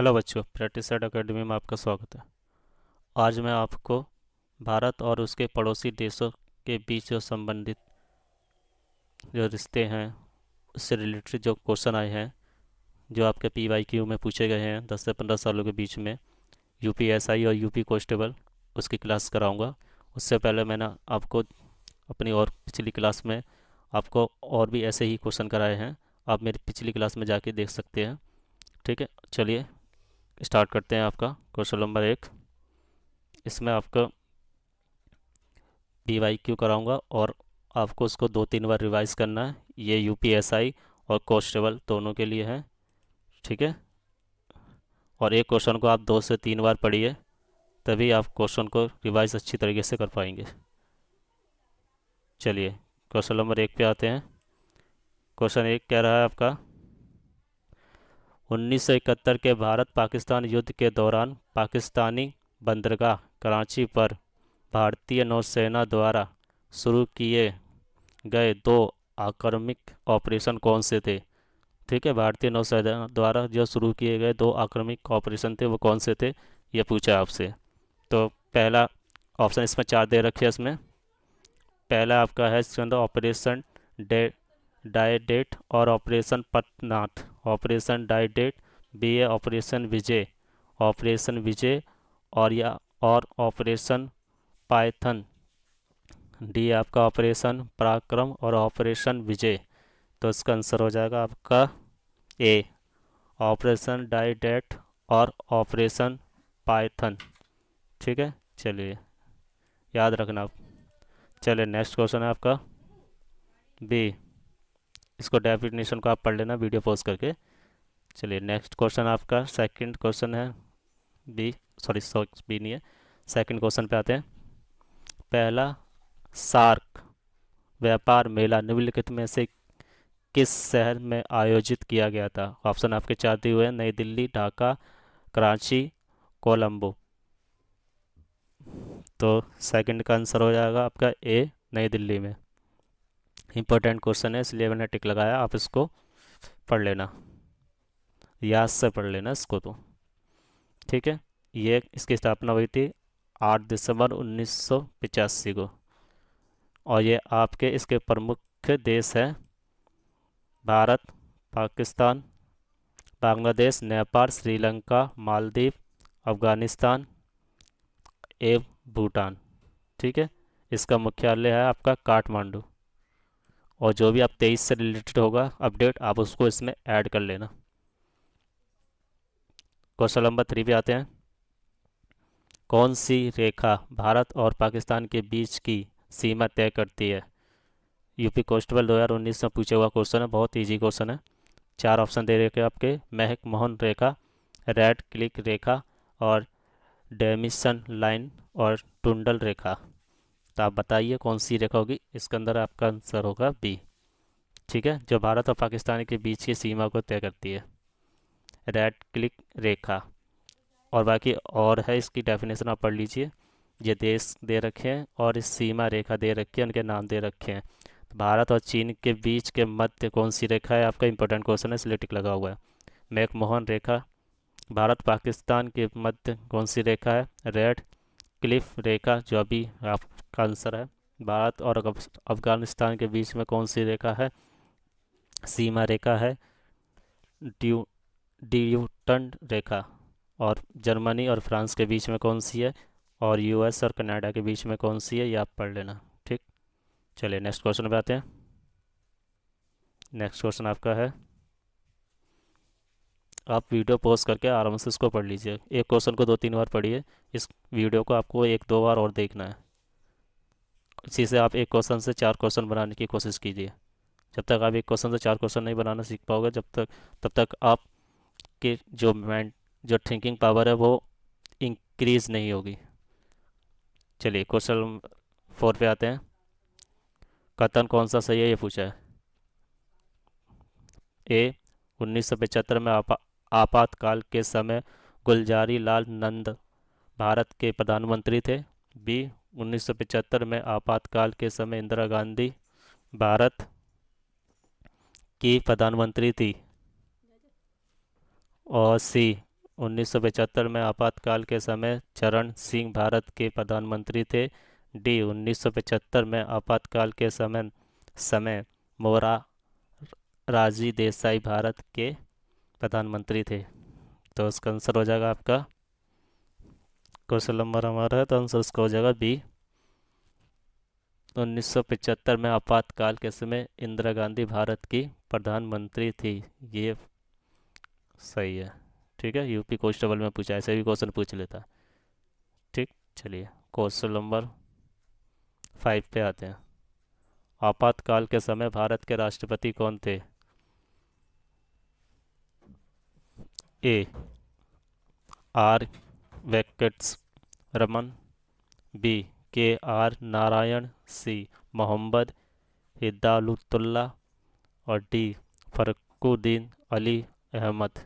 Hello बच्चों, practice academy में आपका स्वागत है। आज मैं आपको भारत और उसके पड़ोसी देशों के बीच जो संबंधित जो रिश्ते हैं उससे रिलेटेड जो क्वेश्चन आए हैं, जो आपके पीवाईक्यू में पूछे गए हैं 10 से 15 सालों के बीच में, यूपीएसआई और यूपी कांस्टेबल, उसकी क्लास कराऊंगा। उससे पहले मैंने आपको अपनी और पिछली क्लास में आपको और भी ऐसे ही क्वेश्चन कराए हैं। आप मेरी पिछली क्लास में जाके देख सकते हैं। ठीक है, चलिए स्टार्ट करते हैं। आपका क्वेश्चन नंबर 1, इसमें आपका पीवाईक्यू कराऊंगा और आपको उसको 2-3 बार रिवाइज करना है। ये यूपीएसआई और कांस्टेबल दोनों के लिए है। ठीक है, और एक क्वेश्चन को आप 2 से 3 बार पढ़िए, तभी आप क्वेश्चन को रिवाइज अच्छी तरीके से कर पाएंगे। चलिए क्वेश्चन नंबर 1 पे आते हैं। क्वेश्चन 1 कह रहा है आपका, 1971 के भारत पाकिस्तान युद्ध के दौरान पाकिस्तानी बंदरगाह कराची पर भारतीय नौसेना द्वारा शुरू किए गए दो आक्रमक ऑपरेशन कौन से थे। ठीक है, भारतीय नौसेना द्वारा जो शुरू किए गए दो आक्रमक ऑपरेशन थे वो कौन से थे, ये पूछा आपसे। तो पहला ऑप्शन इसमें 4 दे रखे हैं इसमें। पहला आपका है इसके अंदर ऑपरेशन डे डायडेट और ऑपरेशन पटनाथ। ऑपरेशन डायडेट, बी है ऑपरेशन विजय, ऑपरेशन विजय और ऑपरेशन पाइथन, डी आपका ऑपरेशन पराक्रम और ऑपरेशन विजय। तो इसका आंसर हो जाएगा आपका ए, ऑपरेशन डाइडेट और ऑपरेशन पाइथन। ठीक है, चलिए याद रखना आप। चलिए नेक्स्ट क्वेश्चन है आपका बी। इसको डेफिनेशन को आप पढ़ लेना वीडियो पॉज करके। चलिए नेक्स्ट क्वेश्चन आपका सेकंड क्वेश्चन है बी, सॉरी बी नहीं है, सेकंड क्वेश्चन पे आते हैं। पहला सार्क व्यापार मेला निम्नलिखित में से किस शहर में आयोजित किया गया था। ऑप्शन आपके 4 दिए हुए हैं, नई दिल्ली, ढाका, कराची, कोलंबो। तो सेकंड का आंसर हो जाएगा आपका ए, नई दिल्ली में। इंपॉर्टेंट क्वेश्चन है इसलिए मैंने टिक लगाया, आप इसको पढ़ लेना, याद से पढ़ लेना इसको तो। ठीक है, ये इसकी स्थापना हुई थी 8 दिसंबर 1985 को। और ये आपके इसके प्रमुख देश हैं भारत, पाकिस्तान, बांग्लादेश, नेपाल, श्रीलंका, मालदीव, अफगानिस्तान एवं भूटान। ठीक है, इसका मुख्यालय है आपका काठमांडू। और जो भी आप 23 से रिलेटेड होगा अपडेट, आप उसको इसमें ऐड कर लेना। क्वेश्चन नंबर 3 पे आते हैं। कौन सी रेखा भारत और पाकिस्तान के बीच की सीमा तय करती है। यूपी कांस्टेबल 2019 में पूछा हुआ क्वेश्चन है, बहुत इजी क्वेश्चन है। 4 ऑप्शन दे रखे आपके, महक मोहन रेखा, रेड क्लिक रेखा और डेमिसन लाइन और टुंडल रेखा। तो आप बताइए कौन सी रेखा होगी, इसके अंदर आपका आंसर होगा बी। ठीक है, जो भारत और पाकिस्तान के बीच की सीमा को तय करती है, रेड क्लिक रेखा। और बाकी और है, इसकी डेफिनेशन आप पढ़ लीजिए। ये देश दे रखे हैं और इस सीमा रेखा दे रखी है, उनके नाम दे रखे हैं। तो भारत और चीन के बीच के मध्य कौन सी रेखा है, आपका इंपॉर्टेंट क्वेश्चन है इसलिए टिक लगा हुआ है। मैकमोहन रेखा। भारत पाकिस्तान के मध्य कौन सी रेखा है, रेड क्लिफ रेखा, जो अभी आपका आंसर है। भारत और अफगानिस्तान के बीच में कौन सी रेखा है, सीमा रेखा है ड्यू ड्यूटन रेखा। और जर्मनी और फ्रांस के बीच में कौन सी है, और यूएस और कनाडा के बीच में कौन सी है, ये आप पढ़ लेना। ठीक, चलिए नेक्स्ट क्वेश्चन पे आते हैं। नेक्स्ट क्वेश्चन आपका है, आप वीडियो पॉज करके आराम से इसको पढ़ लीजिए। एक क्वेश्चन को 2-3 बार पढ़िए, इस वीडियो को आपको 1-2 बार और देखना है। इसी से आप एक क्वेश्चन से 4 क्वेश्चन बनाने की कोशिश कीजिए। जब तक आप एक क्वेश्चन से 4 क्वेश्चन नहीं बनाना सीख पाओगे, तब तक आपके जो थिंकिंग पावर है वो इंक्रीज नहीं होगी। चलिए क्वेश्चन 4 पे आते हैं। कथन कौन सा सही है, ये पूछा है। ए, 1975 में आपातकाल के समय गुलजारी लाल नंद भारत के प्रधानमंत्री थे। बी, 1975 में आपातकाल के समय इंदिरा गांधी भारत की प्रधानमंत्री थी। और सी, 1975 में आपातकाल के समय चरण सिंह भारत के प्रधानमंत्री थे। डी 1975 में आपातकाल के समय समय मोरारजी देसाई भारत के प्रधानमंत्री थे। तो इसका आंसर हो जाएगा आपका, क्वेश्चन नंबर हमारा है तो आंसर इसका हो जाएगा बी। 1975 में आपातकाल के समय इंदिरा गांधी भारत की प्रधानमंत्री थी। ये सही है। ठीक है, यूपी कांस्टेबल में पूछा, ऐसे भी क्वेश्चन पूछ लेता। ठीक, चलिए क्वेश्चन नंबर 5 पे आते हैं। आपातकाल के समय भारत के राष्ट्रपति कौन थे? A R Venkataraman, B K R Narayanan, C Mohammad Hidayatullah और डी फरुखुद्दीन अली अहमद।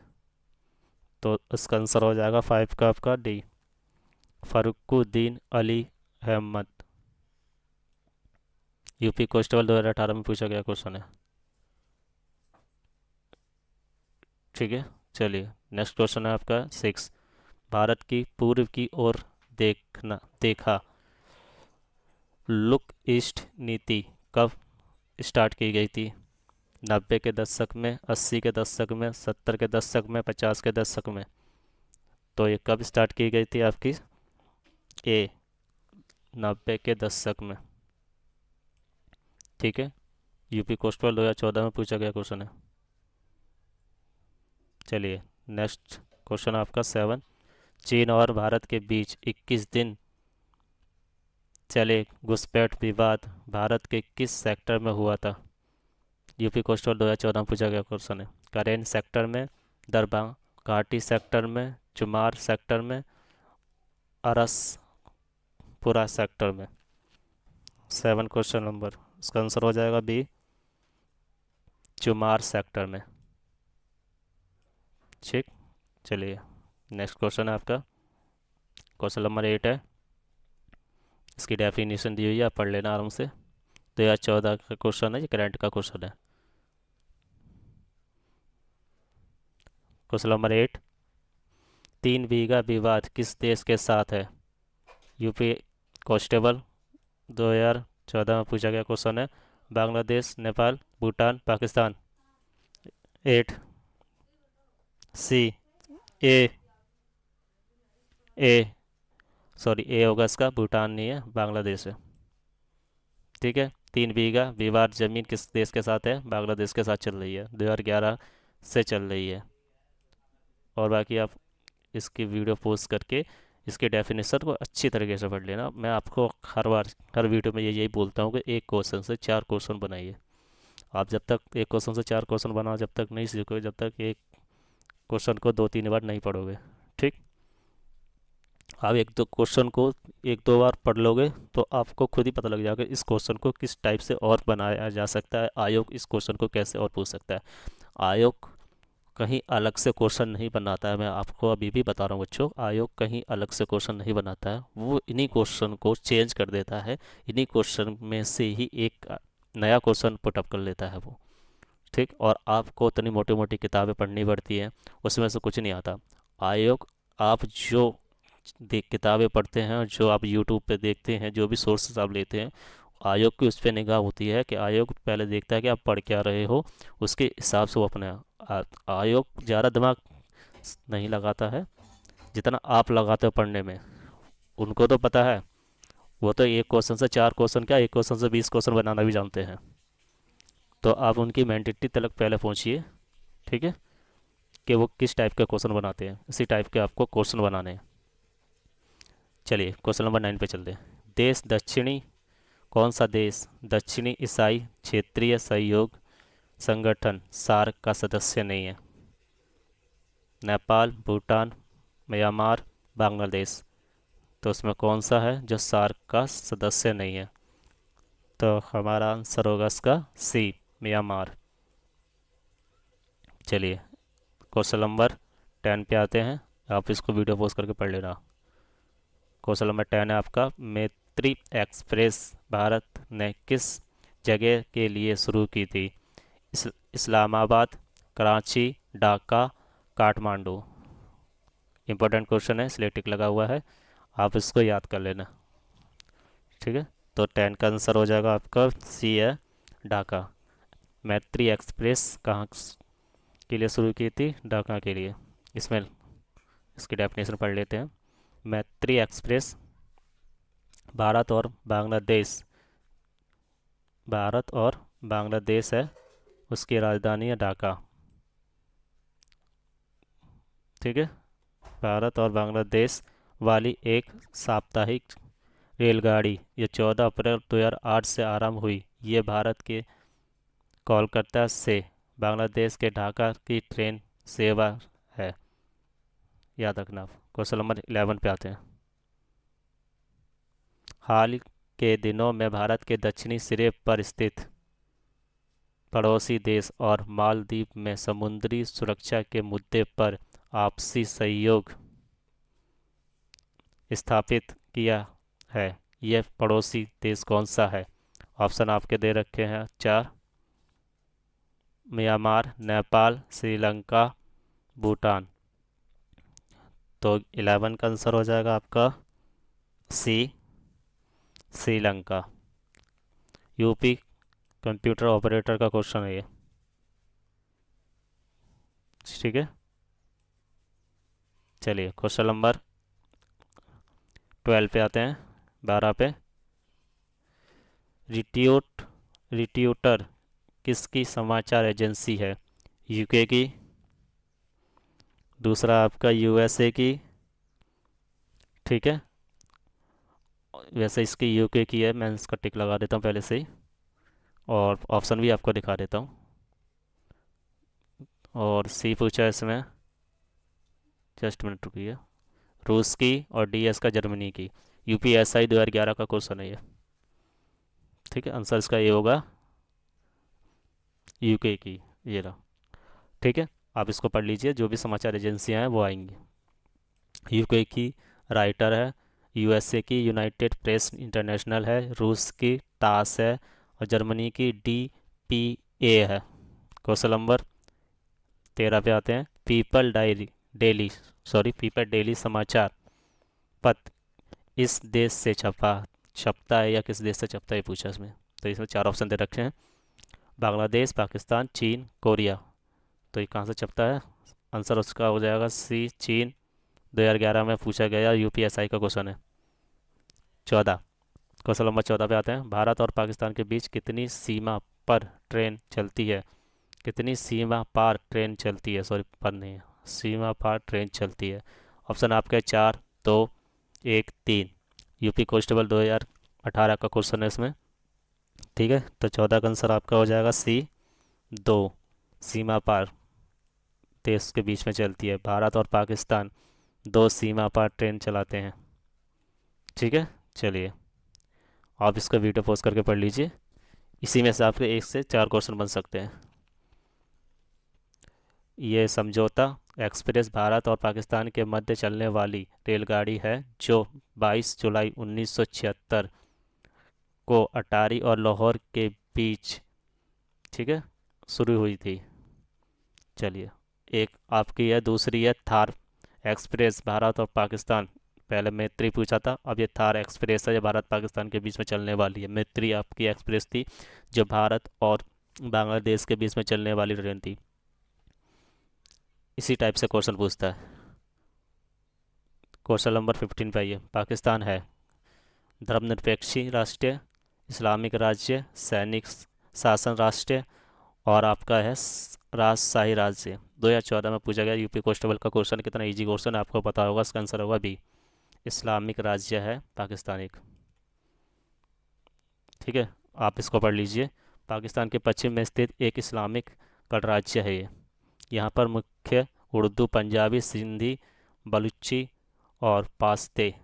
तो इसका आंसर हो जाएगा 5 का आपका D, Fakhruddin Ali Ahmed. UP constable 2018 में पूछा गया क्वेश्चन है। ठीक है, चलिए नेक्स्ट क्वेश्चन है आपका 6। भारत की पूर्व की ओर देखा लुक ईस्ट नीति कब स्टार्ट की गई थी? 90 के दशक में, 80 के दशक में, 70 के दशक में, 50 के दशक में? तो ये कब स्टार्ट की गई थी आपकी? ए 90 के दशक में। ठीक है, यूपी कांस्टेबल 2014 में पूछा गया क्वेश्चन है। चलिए नेक्स्ट क्वेश्चन आपका 7। चीन और भारत के बीच 21 दिन चले घुसपैठ विवाद भारत के किस सेक्टर में हुआ था? यूपी कांस्टेबल 2014 में पूछा गया क्वेश्चन है। करेन सेक्टर में, दरभंगा घाटी सेक्टर में, चुमार सेक्टर में, अरसपुरा सेक्टर में? 7 क्वेश्चन नंबर, इसका आंसर हो जाएगा बी, चुमार सेक्टर में। ठीक, चलिए नेक्स्ट क्वेश्चन है आपका, क्वेश्चन नंबर 8 है। इसकी डेफिनेशन दी हुई है, आप पढ़ लेना आराम से। 2014 का क्वेश्चन है, ये करंट का क्वेश्चन है। क्वेश्चन नंबर 8, 3 बीघा विवाद किस देश के साथ है? यूपी कांस्टेबल 2014 में पूछा गया क्वेश्चन है। बांग्लादेश, नेपाल, भूटान, पाकिस्तान? 8 सी ए ए सॉरी ए होगा इसका, भूटान नहीं है, बांग्लादेश है। ठीक है, 3 बीघा विवाद जमीन किस देश के साथ है? बांग्लादेश के साथ चल रही है, 2011 से चल रही है। और बाकी आप इसकी वीडियो पोस्ट करके इसके डेफिनेशन को अच्छी तरीके से पढ़ लेना। मैं आपको हर बार हर वीडियो में यही बोलता हूँ कि एक क्वेश्चन से 4 क्वेश्चन बनाइए। आप जब तक एक क्वेश्चन से 4 क्वेश्चन बनाओ, जब तक नहीं सीखोगे, जब तक एक क्वेश्चन को 2-3 बार नहीं पढ़ोगे। ठीक, आप एक दो क्वेश्चन को 1-2 बार पढ़ लोगे तो आपको खुद ही पता लग जाएगा इस क्वेश्चन को किस टाइप से और बनाया जा सकता है, आयोग इस क्वेश्चन को कैसे और पूछ सकता है। आयोग कहीं अलग से क्वेश्चन नहीं बनाता है, मैं आपको अभी भी बता रहा हूँ बच्चों, आयोग कहीं अलग से क्वेश्चन नहीं बनाता है, वो इन्हीं क्वेश्चन को चेंज कर देता है, इन्हीं क्वेश्चन में से ही एक नया क्वेश्चन पुटअप कर लेता है वो। ठीक, और आपको इतनी मोटी मोटी किताबें पढ़नी पड़ती हैं, उसमें से कुछ नहीं आता। आयोग आप जो किताबें पढ़ते हैं, जो आप यूट्यूब पे देखते हैं, जो भी सोर्सेस आप लेते हैं, आयोग की उस पर निगाह होती है कि आयोग पहले देखता है कि आप पढ़ क्या रहे हो, उसके हिसाब से वो अपने आयोग ज़्यादा दिमाग नहीं लगाता है जितना आप लगाते हो पढ़ने में। उनको तो पता है, वो तो एक क्वेश्चन से 4 क्वेश्चन, क्या एक क्वेश्चन से 20 क्वेश्चन बनाना भी जानते हैं। तो आप उनकी मेंटिलिटी तक पहले पहुंचिए। ठीक है, कि वो किस टाइप के क्वेश्चन बनाते हैं, इसी टाइप के आपको क्वेश्चन बनाने हैं। चलिए क्वेश्चन नंबर 9 पे चलते हैं। देश दक्षिणी कौन सा देश दक्षिणी ईसाई क्षेत्रीय सहयोग संगठन सार्क का सदस्य नहीं है? नेपाल, भूटान, म्यांमार, बांग्लादेश? तो उसमें कौन सा है जो सार्क का सदस्य नहीं है? तो हमारा आंसर होगा इसका सी, म्यांमार। चलिए क्वेश्चन नंबर 10 पे आते हैं, आप इसको वीडियो पोस्ट करके पढ़ लेना। क्वेश्चन नंबर 10 है आपका, मैत्री एक्सप्रेस भारत ने किस जगह के लिए शुरू की थी? इस्लामाबाद, कराची, ढाका, काठमांडू? इंपॉर्टेंट क्वेश्चन है, इसलिए टिक लगा हुआ है, आप इसको याद कर लेना। ठीक है, तो 10 का आंसर हो जाएगा आपका सी है, ढाका। मैत्री एक्सप्रेस कहाँ के लिए शुरू की थी? ढाका के लिए। इसमें इसकी डेफिनेशन पढ़ लेते हैं। मैत्री एक्सप्रेस भारत और बांग्लादेश, भारत और बांग्लादेश है, उसकी राजधानी है ढाका। ठीक है, भारत और बांग्लादेश वाली एक साप्ताहिक रेलगाड़ी ये 14 अप्रैल 2008 से आरंभ हुई। ये भारत के कोलकाता से बांग्लादेश के ढाका की ट्रेन सेवा है, याद रखना आप। क्वेश्चन नंबर 11 पे आते हैं। हाल के दिनों में भारत के दक्षिणी सिरे पर स्थित पड़ोसी देश और मालदीव में समुद्री सुरक्षा के मुद्दे पर आपसी सहयोग स्थापित किया है। यह पड़ोसी देश कौन सा है? ऑप्शन आपके दे रखे हैं 4। म्यांमार, नेपाल, श्रीलंका, भूटान। तो 11 का आंसर हो जाएगा आपका सी, श्रीलंका। यूपी कंप्यूटर ऑपरेटर का क्वेश्चन है ये। ठीक है, चलिए क्वेश्चन नंबर 12 पे आते हैं, 12 पे। रिट्यूटर किसकी समाचार एजेंसी है? यूके की, दूसरा आपका यूएसए की। ठीक है, वैसे इसकी यूके की है, मैं इसका टिक लगा देता हूँ पहले से ही, और ऑप्शन भी आपको दिखा देता हूँ। और सी पूछा है इसमें, जस्ट मिनट रुकिए। रूस की और डीएस का जर्मनी की। यूपीएसआई 2011 का क्वेश्चन है ये। ठीक है, आंसर इसका ये होगा यूके की, ये रहा। ठीक है, आप इसको पढ़ लीजिए, जो भी समाचार एजेंसियां हैं वो आएंगी। यूके की राइटर है, यूएसए की यूनाइटेड प्रेस इंटरनेशनल है, रूस की टास है, और जर्मनी की डीपीए है। क्वेश्चन नंबर 13 पे आते हैं। पीपल डेली समाचार पत्र इस देश से छपता है या किस देश से छपता है, पूछा इसमें। तो इसमें 4 ऑप्शन दे रखे हैं, बांग्लादेश, पाकिस्तान, चीन, कोरिया। तो ये कहाँ से छपता है? आंसर उसका हो जाएगा सी, चीन। 2011 में पूछा गया यूपीएसआई का क्वेश्चन है। 14, क्वेश्चन नंबर 14 पे आते हैं। भारत और पाकिस्तान के बीच कितनी सीमा पर ट्रेन चलती है? कितनी सीमा पार ट्रेन चलती है, सॉरी पर नहीं है, सीमा पार ट्रेन चलती है। ऑप्शन आपके 4, 2, 1, 3। यूपी कांस्टेबल 2018 का क्वेश्चन है इसमें। ठीक है, तो 14 का आंसर आपका हो जाएगा सी, 2। सीमा पार देश के बीच में चलती है, भारत और पाकिस्तान 2 सीमा पार ट्रेन चलाते हैं। ठीक है, चलिए आप इसका वीडियो पोस्ट करके पढ़ लीजिए, इसी में से आपके 1 से 4 क्वेश्चन बन सकते हैं। ये समझौता एक्सप्रेस भारत और पाकिस्तान के मध्य चलने वाली रेलगाड़ी है जो 22 जुलाई 1976 को अटारी और लाहौर के बीच, ठीक है, शुरू हुई थी। चलिए, एक आपकी है, दूसरी है थार एक्सप्रेस भारत और पाकिस्तान। पहले मैत्री पूछा था, अब ये थार एक्सप्रेस है, जो भारत पाकिस्तान के बीच में चलने वाली है। मैत्री आपकी एक्सप्रेस थी जो भारत और बांग्लादेश के बीच में चलने वाली ट्रेन थी। इसी टाइप से क्वेश्चन पूछता है। क्वेश्चन नंबर 15 पे आइए। पाकिस्तान है धर्मनिरपेक्षी राष्ट्र, इस्लामिक राज्य, सैनिक शासन राष्ट्र, और आपका है राजशाही राज्य। 2014 में पूछा गया यूपी कांस्टेबल का क्वेश्चन, कितना इजी क्वेश्चन है आपको पता होगा। इसका आंसर होगा बी, इस्लामिक राज्य है पाकिस्तान एक। ठीक है, आप इसको पढ़ लीजिए। पाकिस्तान के पश्चिम में स्थित एक इस्लामिक गणराज्य है ये। यहाँ पर मुख्य उर्दू, पंजाबी, सिंधी, बलूची और पाश्ते,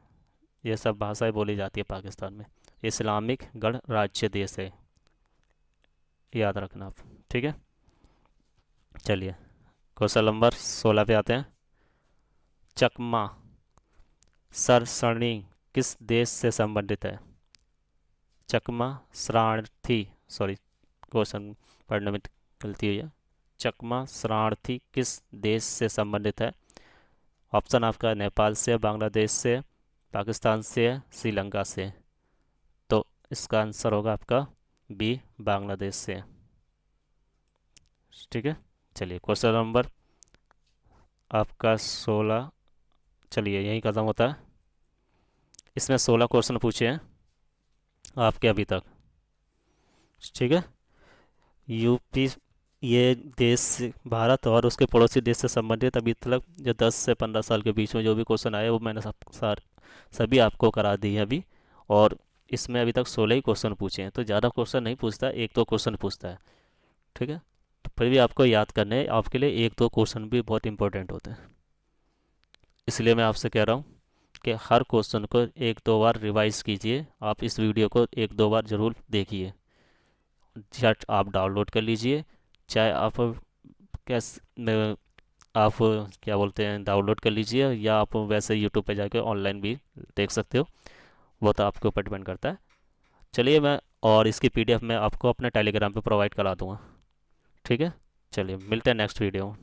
ये सब भाषाएं बोली जाती है पाकिस्तान में। इस्लामिक गणराज्य देश है, याद रखना आप। ठीक है, चलिए क्वेश्चन नंबर 16 पे आते हैं। चकमा सरसणी किस देश से संबंधित है? चकमा शरणार्थी, सॉरी क्वेश्चन पढ़ने में गलती हुई है। चकमा शरणार्थी किस देश से संबंधित है? ऑप्शन आपका नेपाल से, बांग्लादेश से, पाकिस्तान से, श्रीलंका से। तो इसका आंसर होगा आपका बी, बांग्लादेश से। ठीक है, चलिए क्वेश्चन नंबर आपका 16, चलिए यही ख़त्म होता है। इसमें 16 क्वेश्चन पूछे हैं आपके अभी तक। ठीक है, यूपी, ये देश, भारत और उसके पड़ोसी देश से संबंधित अभी तक जो 10 से 15 साल के बीच में जो भी क्वेश्चन आए वो मैंने सभी आपको करा दिए हैं अभी। और इसमें अभी तक 16 ही क्वेश्चन पूछे हैं, तो ज़्यादा क्वेश्चन नहीं पूछता, एक दो क्वेश्चन पूछता है। ठीक है, तो फिर भी आपको याद करने हैं, आपके लिए एक दो क्वेश्चन भी बहुत इंपॉर्टेंट होते हैं। इसलिए मैं आपसे कह रहा हूँ कि हर क्वेश्चन को एक दो बार रिवाइज कीजिए। आप इस वीडियो को एक दो बार ज़रूर देखिए। चैट आप डाउनलोड कर लीजिए, चाहे आप कैस में आप क्या बोलते हैं डाउनलोड कर लीजिए, या आप वैसे यूट्यूब पे जाके ऑनलाइन भी देख सकते हो, वो तो आपके ऊपर डिपेंड करता है। चलिए मैं, और इसकी पीडीएफ मैं आपको अपने टेलीग्राम पे प्रोवाइड करा दूँगा। ठीक है, चलिए मिलते हैं नेक्स्ट वीडियो में।